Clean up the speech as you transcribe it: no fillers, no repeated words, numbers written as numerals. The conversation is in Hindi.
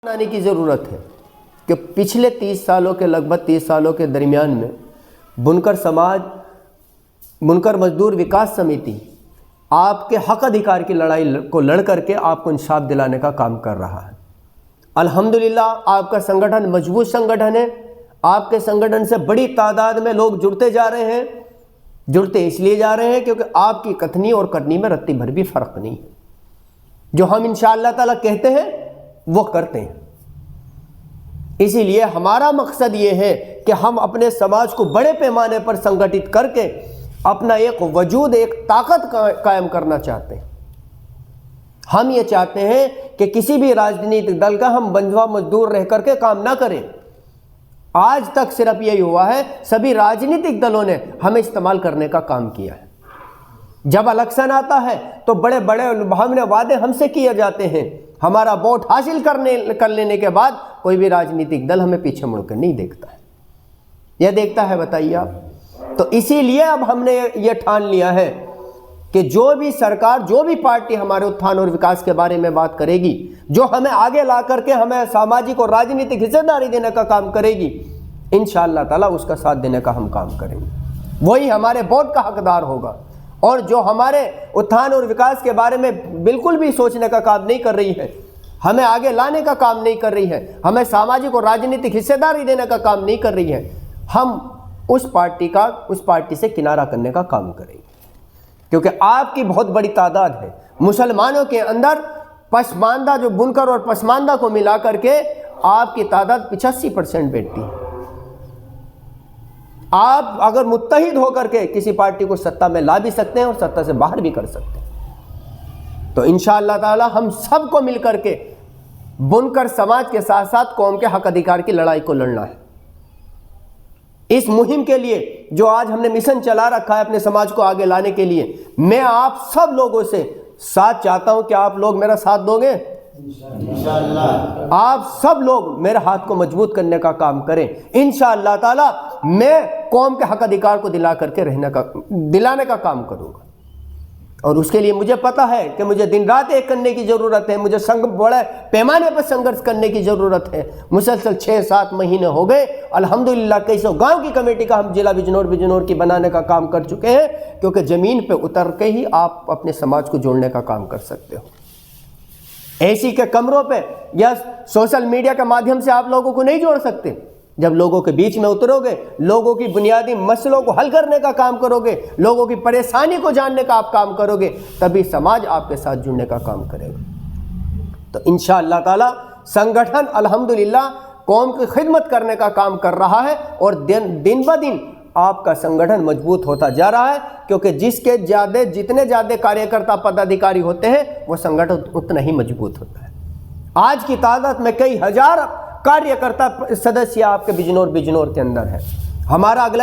बनाने की ज़रूरत है कि पिछले 30 सालों के लगभग 30 सालों के दरमियान में बुनकर समाज, बुनकर मजदूर विकास समिति आपके हक अधिकार की लड़ाई को लड़ करके आपको इंसाफ दिलाने का काम कर रहा है। अल्हम्दुलिल्लाह आपका संगठन मजबूत संगठन है। आपके संगठन से बड़ी तादाद में लोग जुड़ते जा रहे हैं। जुड़ते इसलिए जा रहे हैं क्योंकि आपकी कथनी और करनी में रत्ती भर भी फ़र्क नहीं है। जो हम इंशाअल्लाह ताला कहते हैं वो करते हैं। इसीलिए हमारा मकसद ये है कि हम अपने समाज को बड़े पैमाने पर संगठित करके अपना एक वजूद, एक ताकत कायम करना चाहते हैं। हम ये चाहते हैं कि किसी भी राजनीतिक दल का हम बंधुआ मजदूर रह करके काम ना करें। आज तक सिर्फ यही हुआ है, सभी राजनीतिक दलों ने हमें इस्तेमाल करने का काम किया है। जब इलेक्शन आता है तो बड़े बड़े हमने वादे हमसे किए जाते हैं। हमारा वोट हासिल कर लेने के बाद कोई भी राजनीतिक दल हमें पीछे मुड़कर नहीं देखता है। यह देखता है, बताइए आप। तो इसीलिए अब हमने यह ठान लिया है कि जो भी सरकार, जो भी पार्टी हमारे उत्थान और विकास के बारे में बात करेगी, जो हमें आगे ला करके हमें सामाजिक और राजनीतिक हिस्सेदारी देने का काम करेगी, इंशाअल्लाह ताला उसका साथ देने का हम काम करेंगे। वही हमारे वोट का हकदार होगा। और जो हमारे उत्थान और विकास के बारे में बिल्कुल भी सोचने का काम नहीं कर रही है, हमें आगे लाने का काम नहीं कर रही है, हमें सामाजिक और राजनीतिक हिस्सेदारी देने का काम नहीं कर रही है, हम उस पार्टी से किनारा करने का काम करेंगे। क्योंकि आपकी बहुत बड़ी तादाद है। मुसलमानों के अंदर पसमानदा, जो बुनकर और पसमानदा को मिला करके आपकी तादाद 85% बैठती है। आप अगर मुत्तहिद होकर के किसी पार्टी को सत्ता में ला भी सकते हैं और सत्ता से बाहर भी कर सकते हैं। तो इंशाअल्लाह ताला हम सबको मिलकर के बुनकर समाज के साथ साथ कौम के हक अधिकार की लड़ाई को लड़ना है। इस मुहिम के लिए जो आज हमने मिशन चला रखा है अपने समाज को आगे लाने के लिए, मैं आप सब लोगों से साथ चाहता हूं कि आप लोग मेरा साथ दोगे इंशाअल्लाह। आप सब लोग मेरे हाथ को मजबूत करने का काम करें। इंशाअल्लाह ताला मैं कौम के हक अधिकार को दिलाने का काम करूंगा। और उसके लिए मुझे पता है कि मुझे दिन रात एक करने की ज़रूरत है। मुझे बड़े पैमाने पर संघर्ष करने की ज़रूरत है। मुसलसल 6-7 महीने हो गए। अल्हम्दुलिल्लाह कई सौ गाँव की कमेटी का हम जिला बिजनौर की बनाने का काम कर चुके हैं। क्योंकि ज़मीन पे उतर के ही आप अपने समाज को जोड़ने का काम कर सकते हो। एसी के कमरों पे या सोशल मीडिया के माध्यम से आप लोगों को नहीं जोड़ सकते। जब लोगों के बीच में उतरोगे, लोगों की बुनियादी मसलों को हल करने का काम करोगे, लोगों की परेशानी को जानने का आप काम करोगे, तभी समाज आपके साथ जुड़ने का काम करेगा। तो इंशाअल्लाह ताला संगठन अल्हम्दुलिल्लाह कौम की खिदमत करने का काम कर रहा है। और दिन ब दिन आपका संगठन मजबूत होता जा रहा है। क्योंकि जितने ज़्यादा कार्यकर्ता पदाधिकारी होते हैं वो संगठन उतना ही मजबूत होता है। आज की तादाद में कई हजार कार्यकर्ता सदस्य आपके बिजनौर के अंदर है। हमारा अगला